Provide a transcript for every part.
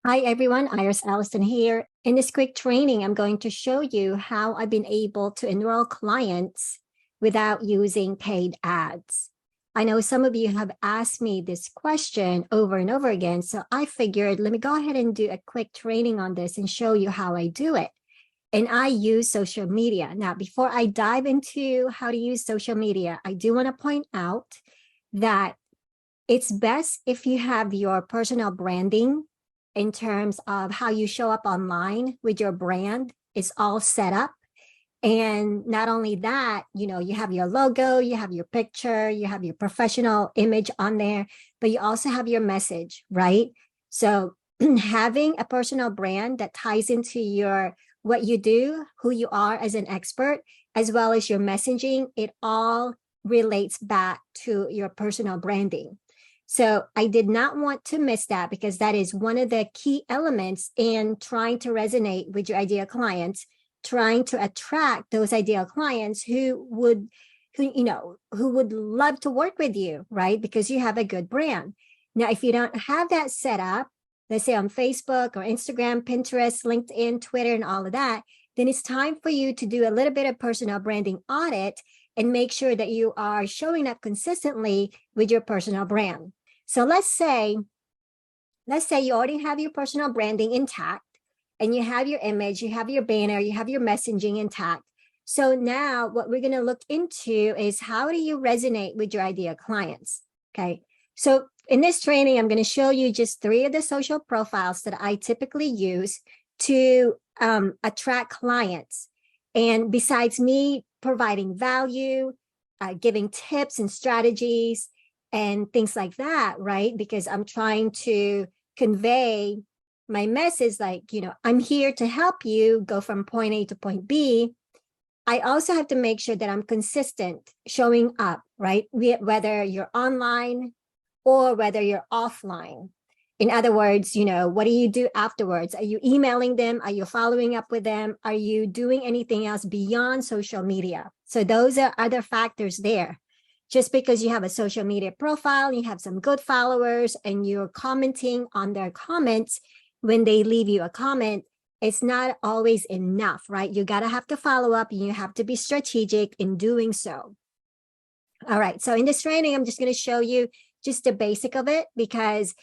Hi everyone, Iris Alliston here. In this quick training, I'm going to show you how I've been able to enroll clients without using paid ads. I know some of you have asked me this question over and over again, so I figured let me go ahead and do a quick training on this and show you how I do it. And I use social media. Now, before I dive into how to use social media, I do want to point out that it's best if you have your personal branding in terms of how you show up online with your brand is all set up. And not only that, you have your logo, you have your picture, you have your professional image on there, but you also have your message, right? So having a personal brand that ties into your what you do, who you are as an expert, as well as your messaging, it all relates back to your personal branding. So I did not want to miss that because that is one of the key elements in trying to resonate with your ideal clients, trying to attract those ideal clients who would love to work with you, right? Because you have a good brand. Now, if you don't have that set up, let's say on Facebook or Instagram, Pinterest, LinkedIn, Twitter, and all of that, then it's time for you to do a little bit of personal branding audit and make sure that you are showing up consistently with your personal brand. So let's say you already have your personal branding intact and you have your image, you have your banner, you have your messaging intact. So now what we're going to look into is how do you resonate with your ideal clients? Okay. So in this training, I'm going to show you just 3 of the social profiles that I typically use to attract clients. And besides me providing value, giving tips and strategies, and things like that, right? Because I'm trying to convey my message like, I'm here to help you go from point A to point B. I also have to make sure that I'm consistent showing up, right? Whether you're online or whether you're offline. In other words, what do you do afterwards? Are you emailing them? Are you following up with them? Are you doing anything else beyond social media? So those are other factors there. Just because you have a social media profile, you have some good followers, and you're commenting on their comments when they leave you a comment, it's not always enough, right? You got to have to follow up and you have to be strategic in doing so. All right. So in this training, I'm just going to show you just the basic of it, because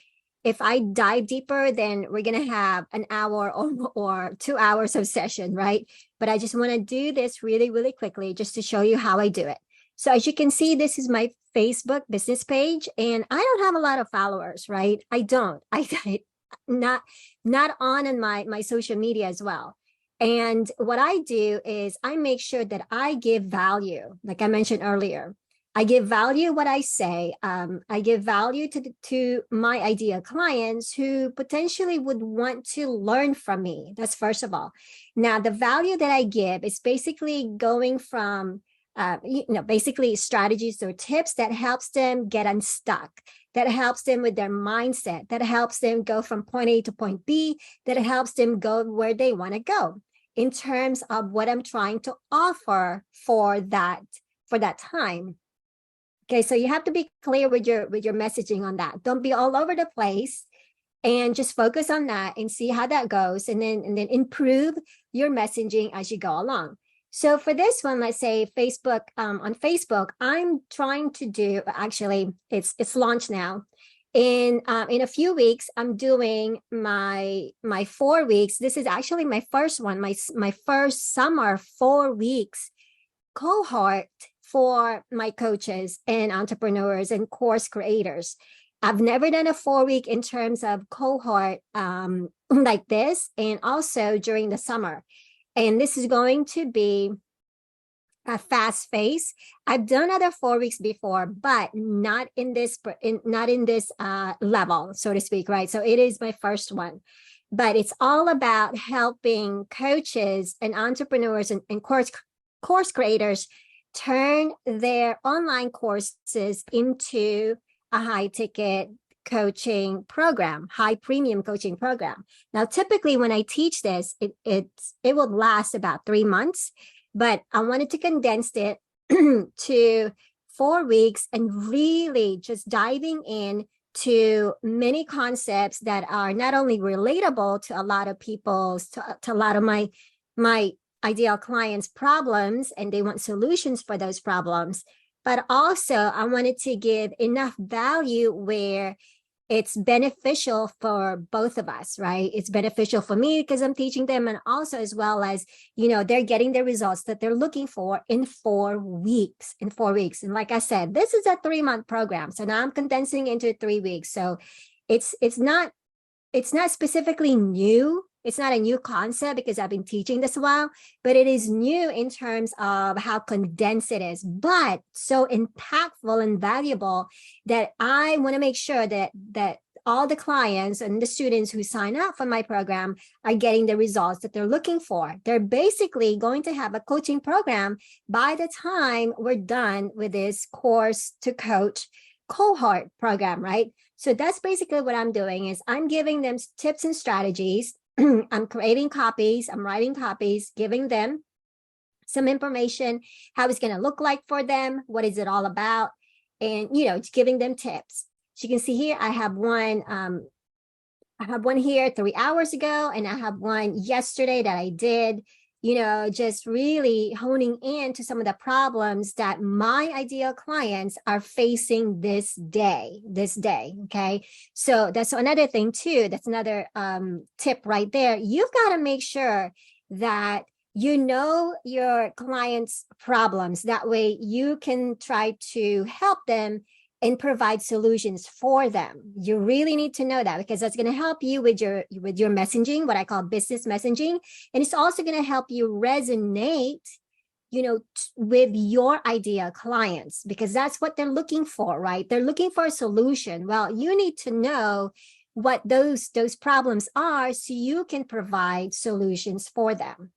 if I dive deeper, then we're going to have an hour or 2 hours of session, right? But I just want to do this really, really quickly just to show you how I do it. So as you can see, this is my Facebook business page, and I don't have a lot of followers, right? I don't. I not on my social media as well. And what I do is I make sure that I give value, like I mentioned earlier. I give value what I say. I give value to my ideal clients who potentially would want to learn from me. That's first of all. Now, the value that I give is basically going from basically strategies or tips that helps them get unstuck, that helps them with their mindset, that helps them go from point A to point B, that helps them go where they want to go in terms of what I'm trying to offer for that time. Okay, so you have to be clear with your messaging on that. Don't be all over the place, and just focus on that and see how that goes, and then improve your messaging as you go along. So for this one, let's say Facebook, on Facebook, I'm trying to do, actually, it's launched now. In a few weeks, I'm doing my 4 weeks. This is actually my first one, my first summer 4 weeks cohort for my coaches and entrepreneurs and course creators. I've never done a 4-week in terms of cohort like this, and also during the summer. And this is going to be a fast pace. I've done other 4 weeks before, but not in this level, so to speak, right? So it is my first one. But it's all about helping coaches and entrepreneurs and course creators turn their online courses into a high ticket coaching program, high premium coaching program. Now, typically when I teach this, it will last about 3 months, but I wanted to condense it to 4 weeks and really just diving in to many concepts that are not only relatable to a lot of people's, to a lot of my ideal clients' problems, and they want solutions for those problems. But also I wanted to give enough value where it's beneficial for both of us, right? It's beneficial for me because I'm teaching them, and also as well as, they're getting the results that they're looking for in 4 weeks, And like I said, this is a 3-month program. So now I'm condensing into 3 weeks. So it's not specifically new. It's not a new concept because I've been teaching this a while, but it is new in terms of how condensed it is, but so impactful and valuable that I want to make sure that all the clients and the students who sign up for my program are getting the results that they're looking for. They're basically going to have a coaching program by the time we're done with this course to coach cohort program, right? So that's basically what I'm doing is I'm giving them tips and strategies. I'm creating copies, I'm writing copies, giving them some information, how it's going to look like for them, what is it all about, and just giving them tips. So you can see here, I have one here 3 hours ago, and I have one yesterday that I did, just really honing in to some of the problems that my ideal clients are facing this day. Okay. So that's another thing too. That's another tip right there. You've got to make sure that your clients' problems. That way you can try to help them and provide solutions for them. You really need to know that, because that's going to help you with your messaging, what I call business messaging. And it's also going to help you resonate, with your ideal clients, because that's what they're looking for, right? They're looking for a solution. Well, you need to know what those problems are so you can provide solutions for them.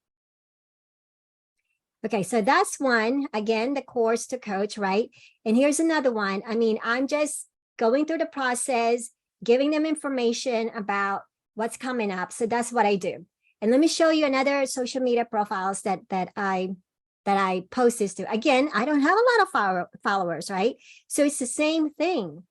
Okay, so that's one, again, the course to coach, right? And here's another one. I mean, I'm just going through the process, giving them information about what's coming up. So that's what I do. And let me show you another social media profiles that I post this to. Again, I don't have a lot of followers, right? So it's the same thing.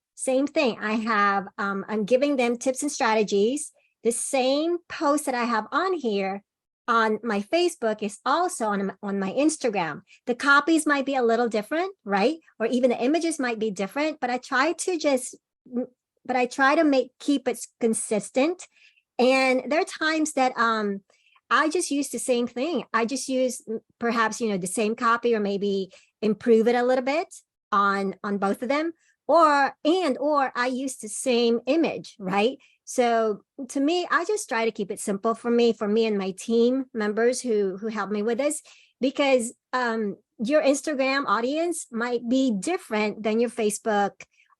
I have, I'm giving them tips and strategies. The same post that I have on here on my Facebook is also on my Instagram. The copies might be a little different, right? Or even the images might be different, but I try to keep it consistent. And there are times that I just use the same thing. I just use perhaps, the same copy, or maybe improve it a little bit on both of them, or I use the same image, right? So to me, I just try to keep it simple for me and my team members who help me with this, because your Instagram audience might be different than your Facebook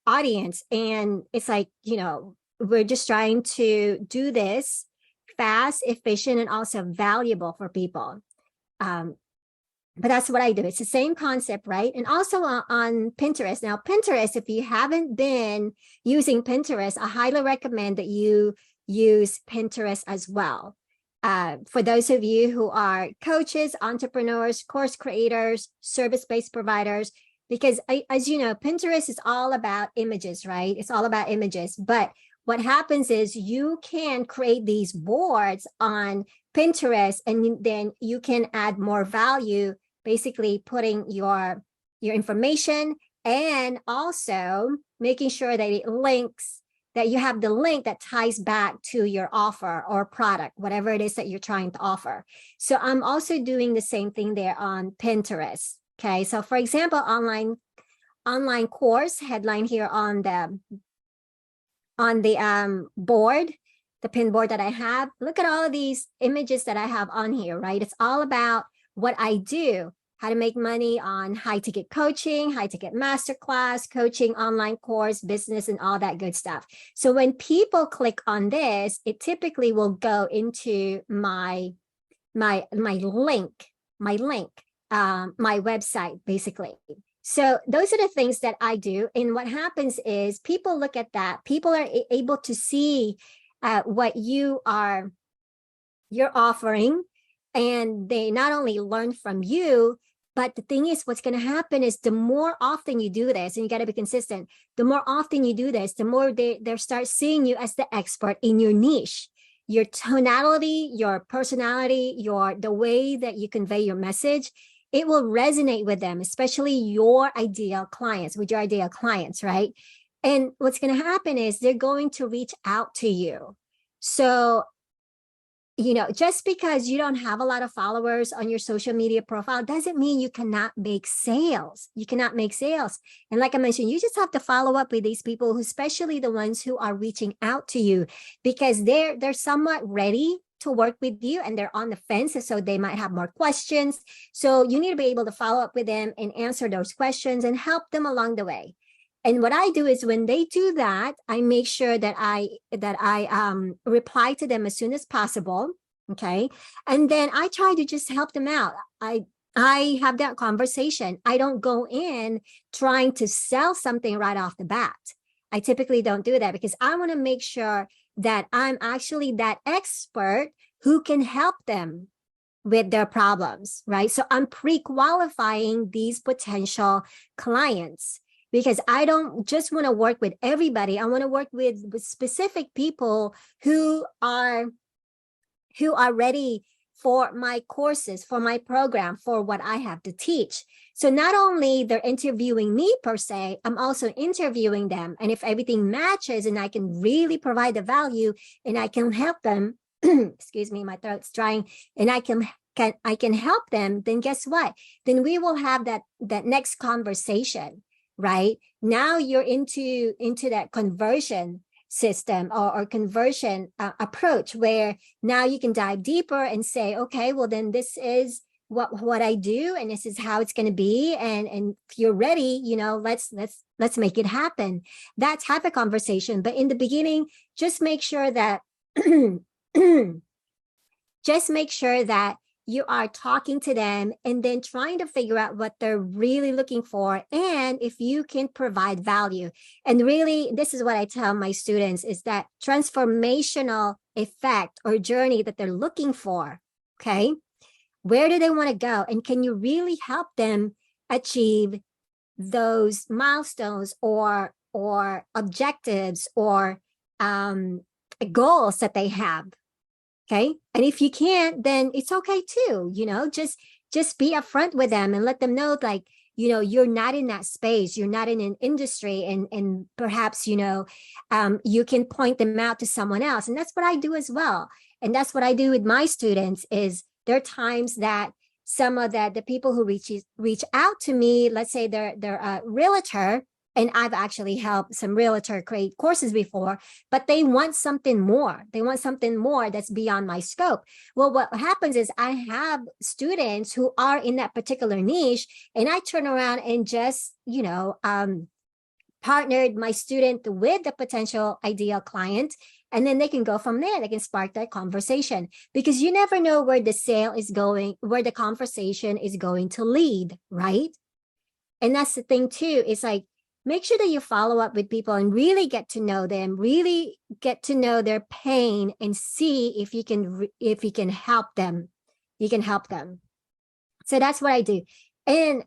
audience. And it's like, we're just trying to do this fast, efficient, and also valuable for people. But that's what I do. It's the same concept, right? And also on Pinterest. Now, Pinterest, if you haven't been using Pinterest, I highly recommend that you use Pinterest as well. For those of you who are coaches, entrepreneurs, course creators, service-based providers, because as you know, Pinterest is all about images, right? It's all about images. But what happens is you can create these boards on Pinterest, and then you can add more value, basically putting your information, and also making sure that it links, that you have the link that ties back to your offer or product, whatever it is that you're trying to offer. So I'm also doing the same thing there on Pinterest. Okay, so for example, online course headline here on the board, the pin board that I have. Look at all of these images that I have on here, right? It's all about what I do, how to make money on high ticket coaching, high ticket masterclass, coaching, online course, business, and all that good stuff. So when people click on this, it typically will go into my link, my website, basically. So those are the things that I do. And what happens is people look at that. People are able to see what you're offering, and they not only learn from you, But the thing is, what's going to happen is the more often you do this, and you got to be consistent, the more often you do this, the more they start seeing you as the expert in your niche. Your tonality, your personality, the way that you convey your message, it will resonate with them, especially your ideal clients, right? And what's going to happen is they're going to reach out to you. So, just because you don't have a lot of followers on your social media profile doesn't mean you cannot make sales. You cannot make sales. And like I mentioned, you just have to follow up with these people, especially the ones who are reaching out to you, because they're somewhat ready to work with you and they're on the fence. So they might have more questions. So you need to be able to follow up with them and answer those questions and help them along the way. And what I do is when they do that, I make sure that I reply to them as soon as possible. Okay. And then I try to just help them out. I have that conversation. I don't go in trying to sell something right off the bat. I typically don't do that because I want to make sure that I'm actually that expert who can help them with their problems, right? So I'm pre-qualifying these potential clients, because I don't just want to work with everybody. I want to work with specific people who are ready for my courses, for my program, for what I have to teach. So not only they're interviewing me per se, I'm also interviewing them. And if everything matches and I can really provide the value and I can help them, excuse me, my throat's drying, and I can help them, then guess what? Then we will have that next conversation. Right now, you're into that conversion system or conversion approach, where now you can dive deeper and say, okay, well then this is what I do, and this is how it's going to be, and if you're ready, let's make it happen. That type of conversation. But in the beginning, just make sure that you are talking to them and then trying to figure out what they're really looking for and if you can provide value. And really, this is what I tell my students, is that transformational effect or journey that they're looking for. Okay. Where do they want to go? And can you really help them achieve those milestones or objectives or goals that they have? Okay. And if you can't, then it's okay too, just be upfront with them and let them know, like, you're not in that space, you're not in an industry, and perhaps, you can point them out to someone else. And that's what I do as well. And that's what I do with my students. Is there are times that some of the people who reach out to me, let's say they're a realtor, and I've actually helped some realtor create courses before, but they want something more. They want something more that's beyond my scope. Well, what happens is I have students who are in that particular niche, and I turn around and just, partnered my student with the potential ideal client. And then they can go from there. They can spark that conversation, because you never know where the sale is going, where the conversation is going to lead, right? And that's the thing too. It's like, make sure that you follow up with people and really get to know them, really get to know their pain, and see if you can help them. You can help them. So that's what I do. And,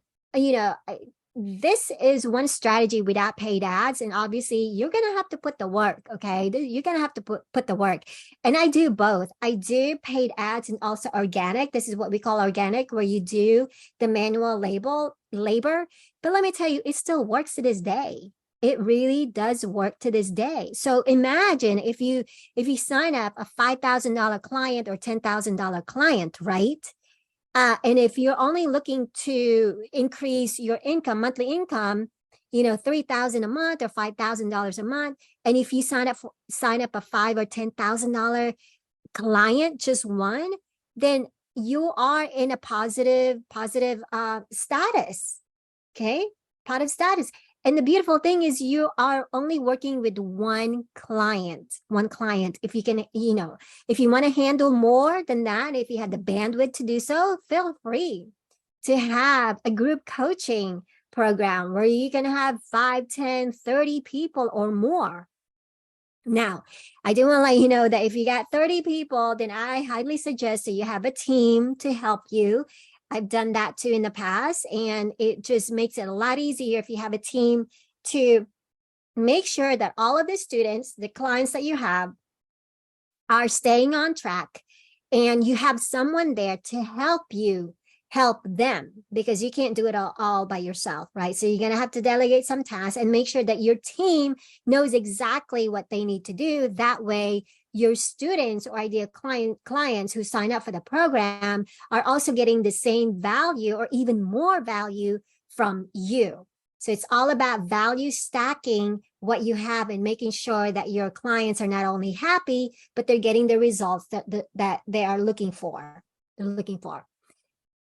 this is one strategy without paid ads. And obviously you're going to have to put the work. Okay. You're going to have to put the work. And I do both. I do paid ads and also organic. This is what we call organic, where you do the manual labor. But let me tell you, it still works to this day. It really does work to this day. So imagine if you sign up a $5,000 client or $10,000 client, right? And if you're only looking to increase your income, monthly income, $3,000 a month or $5,000 a month, and if you sign up a $5,000 or $10,000 client, just one, then you are in a positive status. Okay, positive status. And the beautiful thing is you are only working with one client. If you can, if you want to handle more than that, if you have the bandwidth to do so, feel free to have a group coaching program where you can have 5, 10, 30 people or more. Now, I do want to let you know that if you got 30 people, then I highly suggest that you have a team to help you. I've done that too in the past, and it just makes it a lot easier if you have a team to make sure that all of the students, the clients that you have, are staying on track, and you have someone there to help you help them, because you can't do it all by yourself, right? So you're going to have to delegate some tasks and make sure that your team knows exactly what they need to do. That way your students or ideal clients who sign up for the program are also getting the same value or even more value from you. So it's all about value stacking what you have and making sure that your clients are not only happy, but they're getting the results that they are looking for. They're looking for.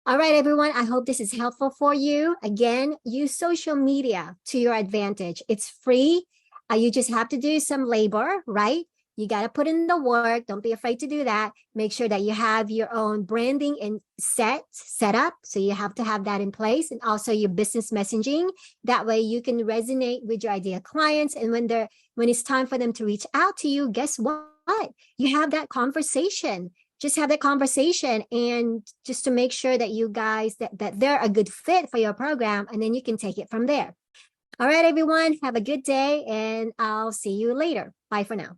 All right, everyone, I hope this is helpful for you. Again, use social media to your advantage. It's free. You just have to do some labor, right? You got to put in the work. Don't be afraid to do that. Make sure that you have your own branding and set up. So you have to have that in place, and also your business messaging. That way you can resonate with your ideal clients. And when it's time for them to reach out to you, guess what? You have that conversation. Just have that conversation, and just to make sure that you guys, that they're a good fit for your program, and then you can take it from there. All right, everyone, have a good day, and I'll see you later. Bye for now.